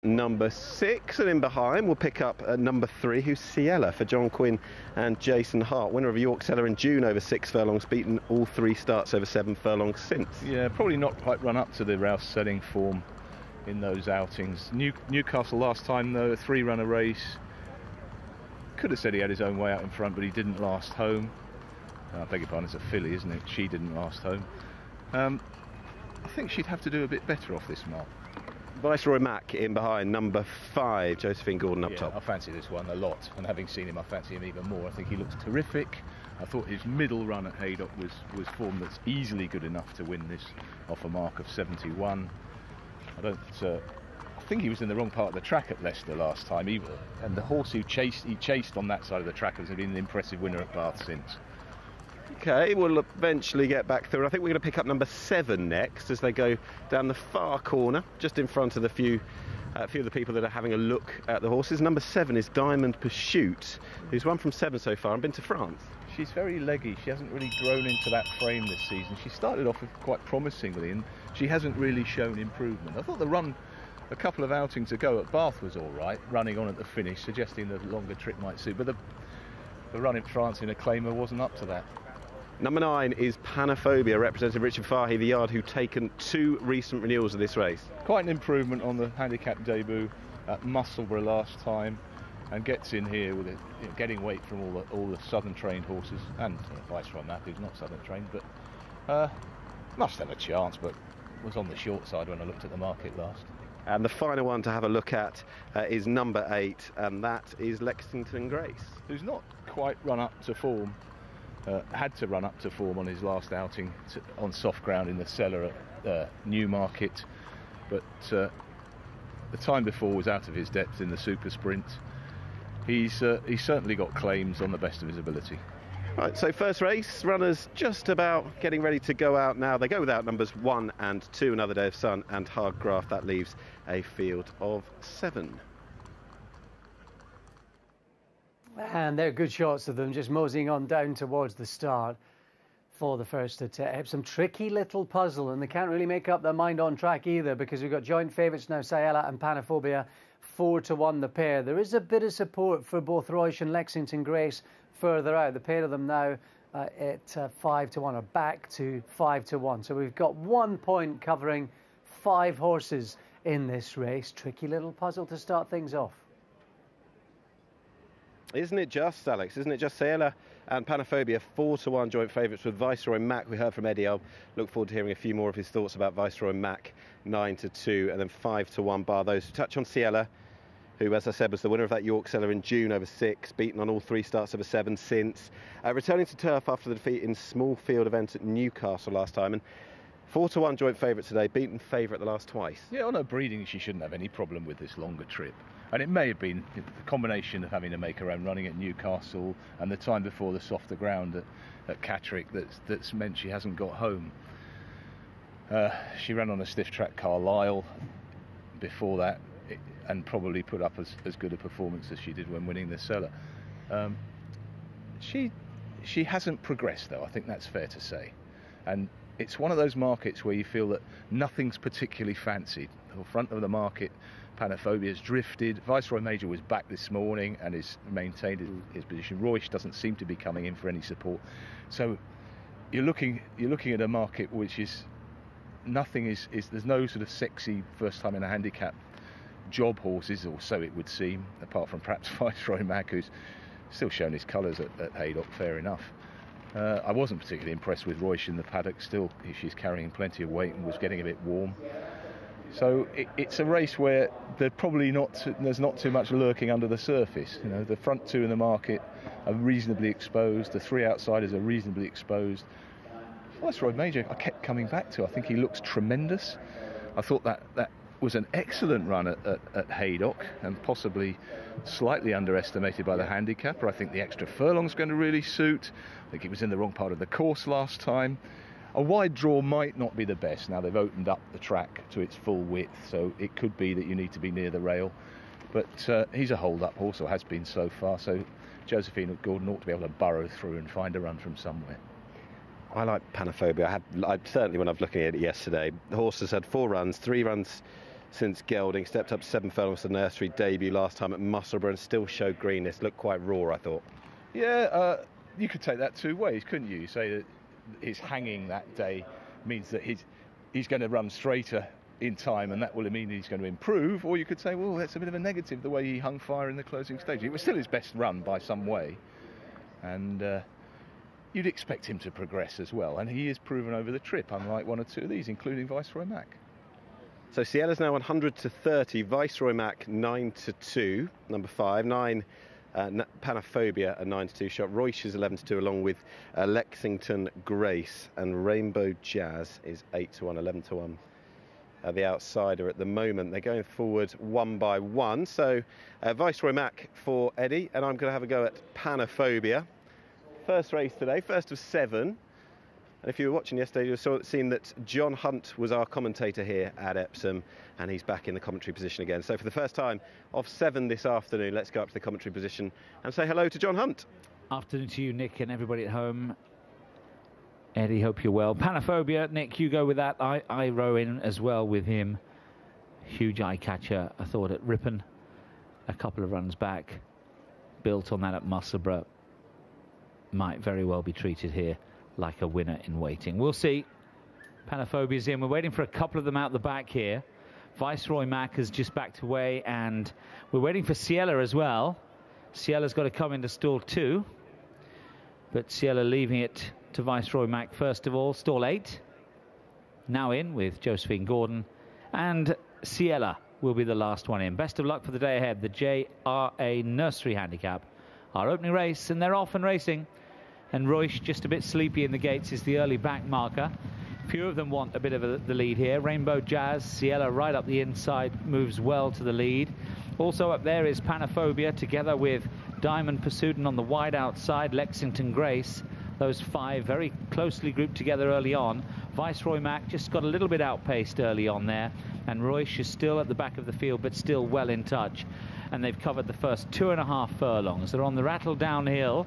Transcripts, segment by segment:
number 6, and in behind we'll pick up number 3, who's Ciela, for John Quinn and Jason Hart, winner of a York Seller in June over 6 furlongs, beaten all 3 starts over 7 furlongs since. Yeah, probably not quite run up to the Rouse Selling form in those outings. Newcastle last time, though, a 3-runner race. Could have said he had his own way out in front, but he didn't last home. I beg your pardon, it's a filly, isn't it? She didn't last home. I think she'd have to do a bit better off this mark. Viceroy Mac in behind, number 5, Josephine Gordon up top. I fancy this one a lot, and having seen him, I fancy him even more. I think he looks terrific. I thought his middle run at Haydock was form that's easily good enough to win this off a mark of 71. I think he was in the wrong part of the track at Leicester last time, and the horse he chased on that side of the track has been an impressive winner at Bath since. Okay, we'll eventually get back through. I think we're going to pick up number 7 next as they go down the far corner, just in front of the few of the people that are having a look at the horses. Number 7 is Diamond Pursuit, who's won from 7 so far and been to France. She's very leggy. She hasn't really grown into that frame this season. She started off quite promisingly, and she hasn't really shown improvement. I thought the run a couple of outings ago at Bath was all right, running on at the finish, suggesting the longer trip might suit, but the run in France in Acclaimer wasn't up to that. Number 9 is Panaphobia, representing Richard Fahey, the yard, who'd taken 2 recent renewals of this race. Quite an improvement on the handicap debut at Musselburgh last time, and gets in here with it, getting weight from all the southern trained horses, and Viceroy Mac, who's not southern trained, but must have a chance, but was on the short side when I looked at the market last. And the final one to have a look at is number 8, and that is Lexington Grace, who's not quite run up to form. Had to run up to form on his last outing on soft ground in the cellar at Newmarket, but the time before was out of his depth in the super sprint. He's certainly got claims on the best of his ability. Right, so first race, runners just about getting ready to go out now. They go without numbers 1 and 2, Another Day of Sun and Hardgraft. That leaves a field of 7. And they're good shots of them, just moseying on down towards the start for the first attempt. Some tricky little puzzle, and they can't really make up their mind on track either, because we've got joint favourites now, Ciela and Panaphobia, 4-1 the pair. There is a bit of support for both Royce and Lexington Grace further out. The pair of them now at 5-1, or back to 5-1. So we've got 1 point covering 5 horses in this race. Tricky little puzzle to start things off. Isn't it just, Alex? Isn't it just Ciela and Panaphobia, 4-1 joint favourites with Viceroy Mac? We heard from Eddie. I'll look forward to hearing a few more of his thoughts about Viceroy Mac, 9-2, and then 5-1 bar those. Touch on Ciela, who, as I said, was the winner of that York Seller in June over 6, beaten on all 3 starts over 7 since. Returning to turf after the defeat in small field event at Newcastle last time, and 4-1 joint favourite today, beaten favourite the last twice. Yeah, on her breeding, she shouldn't have any problem with this longer trip. And it may have been the combination of having to make her own running at Newcastle and the time before the softer ground at Catterick that's meant she hasn't got home. She ran on a stiff track Carlisle before that, and probably put up as good a performance as she did when winning the Cellar. She hasn't progressed, though, I think that's fair to say. And it's one of those markets where you feel that nothing's particularly fancied. The front of the market, Panaphobia's drifted. Viceroy Major was back this morning and has maintained his position. Royce doesn't seem to be coming in for any support. So you're looking at a market which is nothing is there's no sort of sexy first time in a handicap job horses, or so it would seem, apart from perhaps Viceroy Mac, who's still showing his colours at Haydock, fair enough. I wasn't particularly impressed with Royce in the paddock. Still, she's carrying plenty of weight and was getting a bit warm. So it's a race where there's not too much lurking under the surface. You know, the front 2 in the market are reasonably exposed. The 3 outsiders are reasonably exposed. Viceroy Major, I kept coming back to. I think he looks tremendous. I thought that was an excellent run at Haydock, and possibly slightly underestimated by the handicapper. I think the extra furlong's going to really suit. I think he was in the wrong part of the course last time. A wide draw might not be the best. Now they've opened up the track to its full width, so it could be that you need to be near the rail. But he's a hold-up horse, or has been so far, so Josephine Gordon ought to be able to burrow through and find a run from somewhere. I like Panaphobia. I certainly, when I was looking at it yesterday, the horse has had 4 runs, 3 runs since gelding. Stepped up 7 furlongs to the nursery debut last time at Musselburgh and still showed greenness. Looked quite raw, I thought. Yeah, you could take that 2 ways, couldn't you? Say that his hanging that day means that he's going to run straighter in time, and that will mean he's going to improve. Or you could say, well, that's a bit of a negative, the way he hung fire in the closing stage. It was still his best run by some way, and you'd expect him to progress as well, and he is proven over the trip, unlike 1 or 2 of these, including Viceroy Mac. So Ciella's now 100 to 30, Viceroy Mac 9 to 2, number 5, 9 Panaphobia a 9 to 2 shot, Royce is 11 to 2 along with Lexington Grace, and Rainbow Jazz is 8 to 1, 11 to 1. The outsider at the moment. They're going forward 1 by 1. So Viceroy Mac for Eddie, and I'm going to have a go at Panaphobia. First race today, first of 7. And if you were watching yesterday, you saw it seemed that John Hunt was our commentator here at Epsom, and he's back in the commentary position again. So for the first time of 7 this afternoon, let's go up to the commentary position and say hello to John Hunt. Afternoon to you, Nick, and everybody at home. Eddie, hope you're well. Panaphobia, Nick, you go with that. I row in as well with him. Huge eye catcher, I thought, at Ripon. A couple of runs back. Built on that at Musselburgh. Might very well be treated here like a winner in waiting. We'll see. Panaphobia's in. We're waiting for a couple of them out the back here. Viceroy Mac has just backed away, and we're waiting for Ciela as well. Ciela's got to come into stall 2. But Ciela leaving it to Viceroy Mac first of all. Stall 8 now in with Josephine Gordon, and Ciela will be the last one in. Best of luck for the day ahead. The JRA Nursery Handicap, our opening race, and they're off and racing. And Royce, just a bit sleepy in the gates, is the early back marker. Few of them want a bit of the lead here. Rainbow Jazz, Ciela right up the inside, moves well to the lead. Also up there is Panaphobia together with Diamond Pursuit, and on the wide outside Lexington Grace. Those 5 very closely grouped together early on. Viceroy Mac just got a little bit outpaced early on there, and Royce is still at the back of the field but still well in touch. And they've covered the first 2.5 furlongs. They're on the rattle downhill,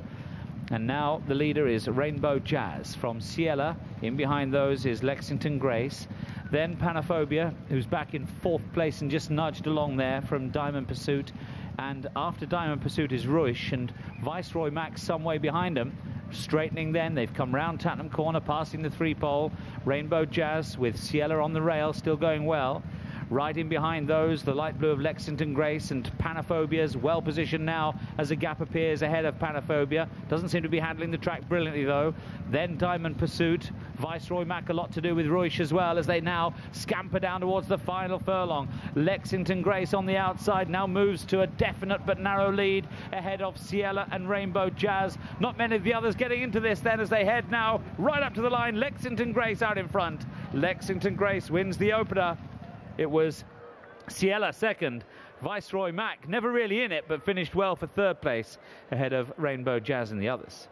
and now the leader is Rainbow Jazz from Ciela. In behind those is Lexington Grace, then Panaphobia, who's back in 4th place and just nudged along there from Diamond Pursuit. And after Diamond Pursuit is Royce, and Viceroy Mac some way behind him. Straightening then, they've come round Tattenham Corner, passing the 3-pole. Rainbow Jazz with Ciela on the rail, still going well. Right in behind those, the light blue of Lexington Grace, and Panaphobia's well positioned now as a gap appears ahead of Panaphobia. Doesn't seem to be handling the track brilliantly though. Then Diamond Pursuit, Viceroy Mac a lot to do with Royce as well, as they now scamper down towards the final furlong. Lexington Grace on the outside now moves to a definite but narrow lead ahead of Ciela and Rainbow Jazz. Not many of the others getting into this then as they head now right up to the line. Lexington Grace out in front. Lexington Grace wins the opener. It was Ciela second. Viceroy Mac never really in it, but finished well for 3rd place ahead of Rainbow Jazz and the others.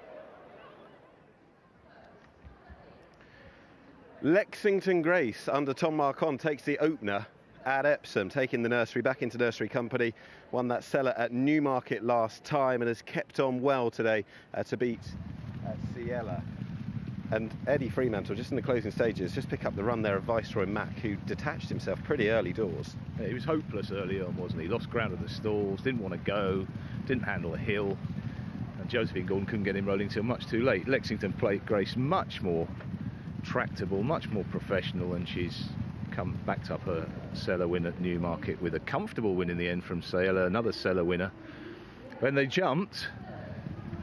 Lexington Grace under Tom Marquand takes the opener at Epsom, taking the nursery back into nursery company. Won that seller at Newmarket last time and has kept on well today to beat Ciela. And Eddie Fremantle, just in the closing stages, just pick up the run there of Viceroy Mac, who detached himself pretty early doors. Yeah, he was hopeless early on, wasn't he? Lost ground at the stalls, didn't want to go, didn't handle a hill. And Josephine Gordon couldn't get him rolling till much too late. Lexington played Grace much more tractable, much more professional, and she's backed up her seller win at Newmarket with a comfortable win in the end from Ciela, another seller winner. When they jumped,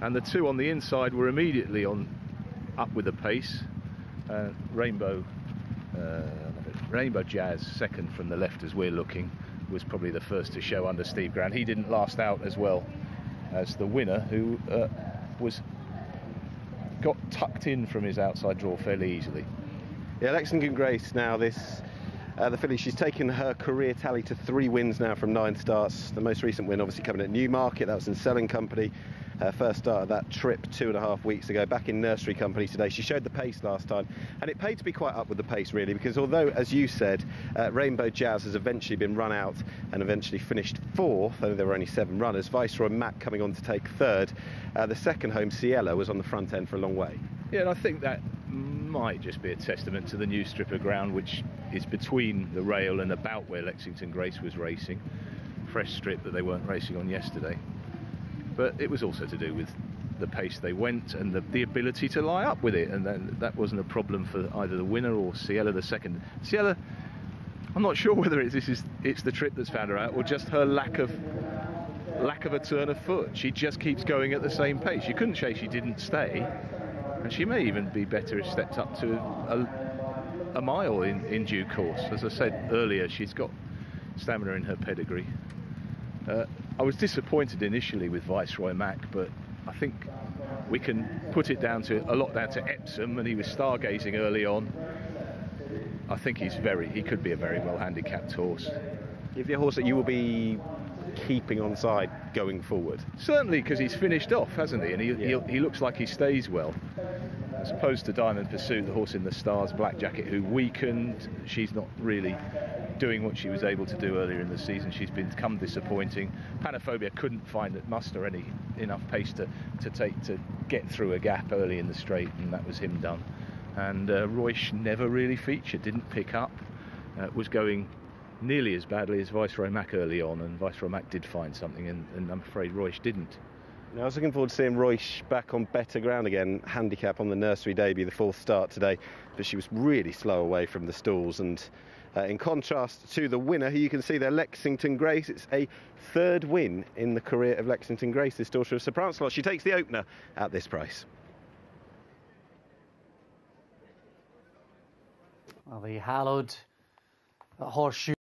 and the 2 on the inside were immediately up with the pace. Rainbow Jazz, second from the left as we're looking, was probably the first to show under Steve Grant. He didn't last out as well as the winner, who got tucked in from his outside draw fairly easily. Yeah, Lexington Grace now, the filly, she's taken her career tally to 3 wins now from 9 starts. The most recent win obviously coming at Newmarket, that was in Selling Company. Her first start of that trip 2.5 weeks ago, back in nursery company today. She showed the pace last time, and it paid to be quite up with the pace really, because although, as you said, Rainbow Jazz has eventually been run out and eventually finished 4th, though there were only 7 runners. Viceroy Mac coming on to take 3rd. The second home, Ciela, was on the front end for a long way. Yeah, and I think that might just be a testament to the new strip of ground, which is between the rail and about where Lexington Grace was racing. Fresh strip that they weren't racing on yesterday. But it was also to do with the pace they went and the ability to lie up with it, and that wasn't a problem for either the winner or Ciela the second. Ciela, I'm not sure whether it's the trip that's found her out or just her lack of a turn of foot. She just keeps going at the same pace. You couldn't say she didn't stay, and she may even be better if stepped up to a mile in due course. As I said earlier, she's got stamina in her pedigree. I was disappointed initially with Viceroy Mac, but I think we can put it a lot down to Epsom, and he was stargazing early on. I think he could be a very well handicapped horse. If you're a horse that you will be keeping on side going forward? Certainly, because he's finished off, hasn't he? And he looks like he stays well. As opposed to Diamond Pursuit, the horse in the Stars, Black Jacket, who weakened. She's not really doing what she was able to do earlier in the season. She's become disappointing. Panaphobia couldn't muster enough pace to get through a gap early in the straight, and that was him done. And Royce never really featured, didn't pick up, was going nearly as badly as Viceroy Mac early on, and Viceroy Mac did find something, and I'm afraid Royce didn't. Now, I was looking forward to seeing Royce back on better ground again, handicap on the nursery debut, the fourth start today, but she was really slow away from the stalls, and in contrast to the winner, who you can see there, Lexington Grace. It's a third win in the career of Lexington Grace, this daughter of Sir Prancelot. She takes the opener at this price. Well, the hallowed horseshoe